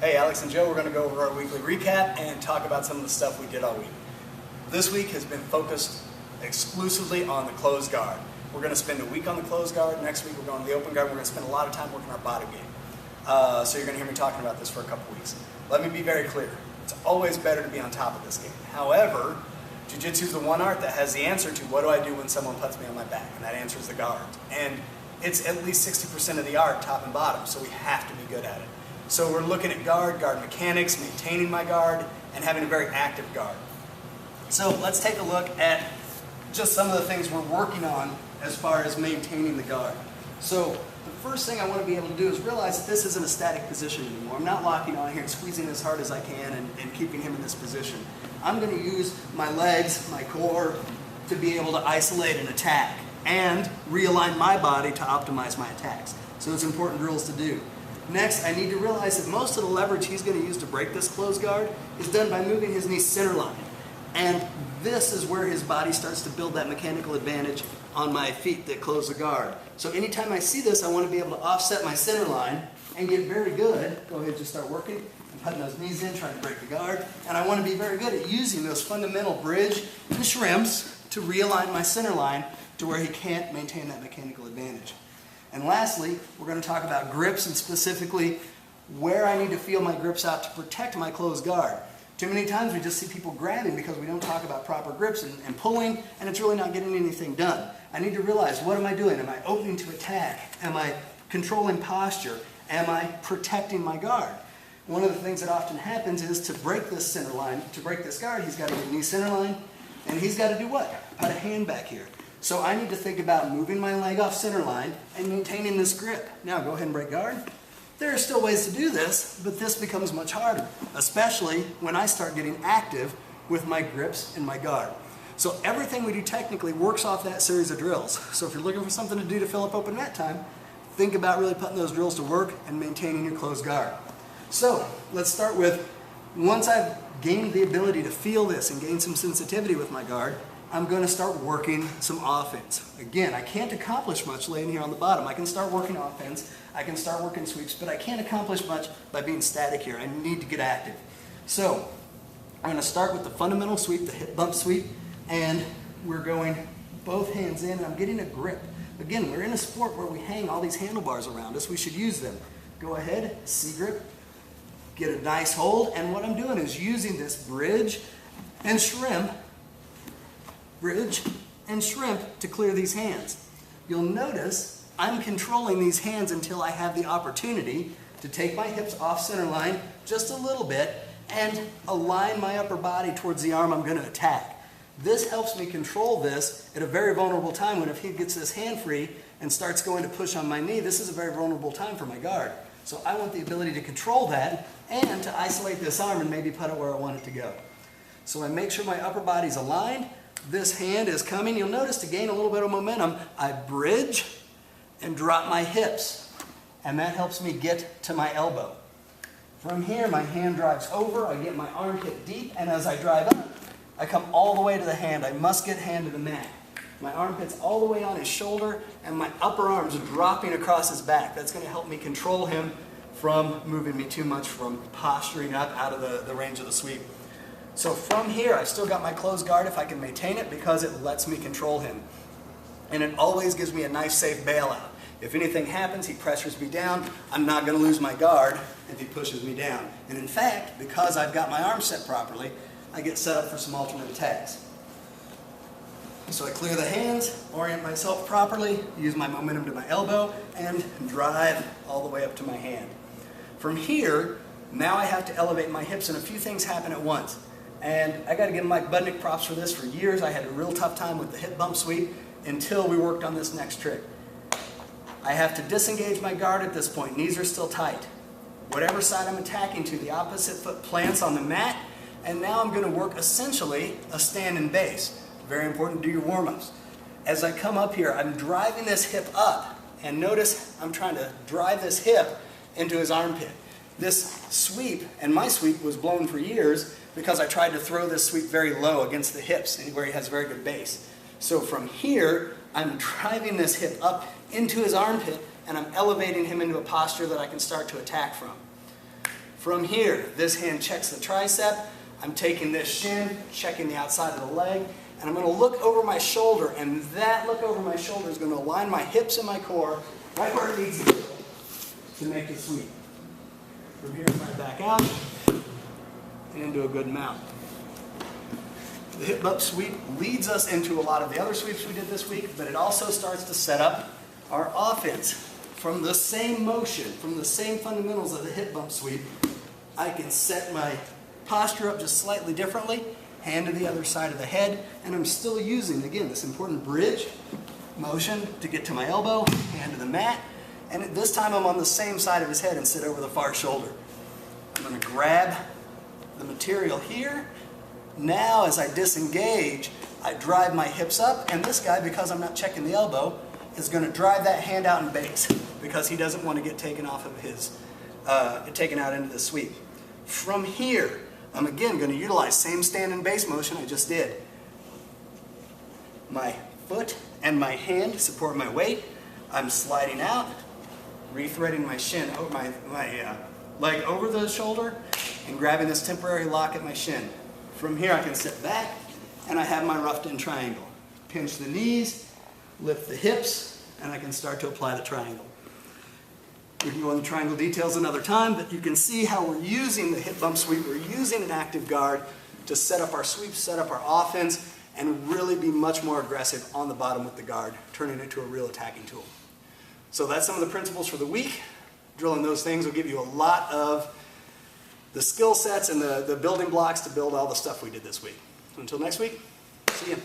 Hey, Alex and Joe, we're going to go over our weekly recap and talk about some of the stuff we did all week. This week has been focused exclusively on the closed guard. We're going to spend a week on the closed guard. Next week we're going to the open guard. We're going to spend a lot of time working our bottom game. So you're going to hear me talking about this for a couple weeks. Let me be very clear. It's always better to be on top of this game. However, Jiu-jitsu is the one art that has the answer to what do I do when someone puts me on my back, and that answer is the guard. And it's at least 60% of the art, top and bottom, so we have to be good at it. So we're looking at guard mechanics, maintaining my guard, and having a very active guard. So let's take a look at just some of the things we're working on as far as maintaining the guard. So the first thing I want to be able to do is realize that this isn't a static position anymore. I'm not locking on here and squeezing as hard as I can and keeping him in this position. I'm going to use my legs, my core, to be able to isolate an attack and realign my body to optimize my attacks. So it's important drills to do. Next, I need to realize that most of the leverage he's going to use to break this closed guard is done by moving his knee center line. And this is where his body starts to build that mechanical advantage on my feet that close the guard. So anytime I see this, I want to be able to offset my center line and get very good. Go ahead and just start working and putting those knees in, trying to break the guard. And I want to be very good at using those fundamental bridge and shrimps to realign my center line to where he can't maintain that mechanical advantage. And lastly, we're going to talk about grips and specifically where I need to feel my grips out to protect my closed guard. Too many times we just see people grabbing because we don't talk about proper grips and pulling, and it's really not getting anything done. I need to realize, what am I doing? Am I opening to attack? Am I controlling posture? Am I protecting my guard? One of the things that often happens is to break this center line, to break this guard, he's got to get knee center line, and he's got to do what? Put a hand back here. So I need to think about moving my leg off center line and maintaining this grip. Now go ahead and break guard. There are still ways to do this, but this becomes much harder, especially when I start getting active with my grips and my guard. So everything we do technically works off that series of drills. So if you're looking for something to do to fill up open mat time, think about really putting those drills to work and maintaining your closed guard. So let's start with, once I've gained the ability to feel this and gain some sensitivity with my guard, I'm going to start working some offense. Again, I can't accomplish much laying here on the bottom. I can start working offense, I can start working sweeps, but I can't accomplish much by being static here. I need to get active. So I'm going to start with the fundamental sweep, the hip bump sweep, and we're going both hands in, and I'm getting a grip. Again, we're in a sport where we hang all these handlebars around us. We should use them. Go ahead, C-grip, get a nice hold, and what I'm doing is using this bridge and shrimp to clear these hands. You'll notice I'm controlling these hands until I have the opportunity to take my hips off center line just a little bit and align my upper body towards the arm I'm going to attack. This helps me control this at a very vulnerable time when if he gets this hand free and starts going to push on my knee, this is a very vulnerable time for my guard. So I want the ability to control that and to isolate this arm and maybe put it where I want it to go. So I make sure my upper body's aligned. This hand is coming. You'll notice to gain a little bit of momentum, I bridge and drop my hips, and that helps me get to my elbow. From here, my hand drives over, I get my armpit deep, and as I drive up, I come all the way to the hand. I must get hand to the mat. My armpit's all the way on his shoulder, and my upper arm's dropping across his back. That's going to help me control him from moving me too much, from posturing up out of the range of the sweep. So from here, I've still got my closed guard if I can maintain it because it lets me control him. And it always gives me a nice safe bailout. If anything happens, he pressures me down, I'm not going to lose my guard if he pushes me down. And in fact, because I've got my arm set properly, I get set up for some alternate attacks. So I clear the hands, orient myself properly, use my momentum to my elbow, and drive all the way up to my hand. From here, now I have to elevate my hips, and a few things happen at once. And I got to give Mike Budnick props for this. For years, I had a real tough time with the hip bump sweep until we worked on this next trick. I have to disengage my guard at this point. Knees are still tight. Whatever side I'm attacking to, the opposite foot plants on the mat, and now I'm going to work essentially a stand and base. Very important to do your warm-ups. As I come up here, I'm driving this hip up, and notice I'm trying to drive this hip into his armpit. This sweep, and my sweep was blown for years because I tried to throw this sweep very low against the hips where he has very good base. So from here, I'm driving this hip up into his armpit, and I'm elevating him into a posture that I can start to attack from. From here, this hand checks the tricep. I'm taking this shin, checking the outside of the leg, and I'm going to look over my shoulder, and that look over my shoulder is going to align my hips and my core right where it needs to make the sweep. From here, right back out, and into a good mount. The hip bump sweep leads us into a lot of the other sweeps we did this week, but it also starts to set up our offense. From the same motion, from the same fundamentals of the hip bump sweep, I can set my posture up just slightly differently, hand to the other side of the head, and I'm still using, again, this important bridge motion to get to my elbow, hand to the mat, and at this time I'm on the same side of his head and sit over the far shoulder. I'm going to grab the material here. Now as I disengage, I drive my hips up, and this guy, because I'm not checking the elbow, is going to drive that hand out and base because he doesn't want to get taken off of his, taken out into the sweep. From here, I'm again going to utilize same stand and base motion I just did. My foot and my hand support my weight. I'm sliding out, re-threading my shin, my leg over the shoulder, and grabbing this temporary lock at my shin. From here I can sit back, and I have my roughed-in triangle. Pinch the knees, lift the hips, and I can start to apply the triangle. We can go into triangle details another time, but you can see how we're using the hip bump sweep. We're using an active guard to set up our sweep, set up our offense, and really be much more aggressive on the bottom with the guard, turning it to a real attacking tool. So that's some of the principles for the week. Drilling those things will give you a lot of the skill sets and the building blocks to build all the stuff we did this week. Until next week, see you.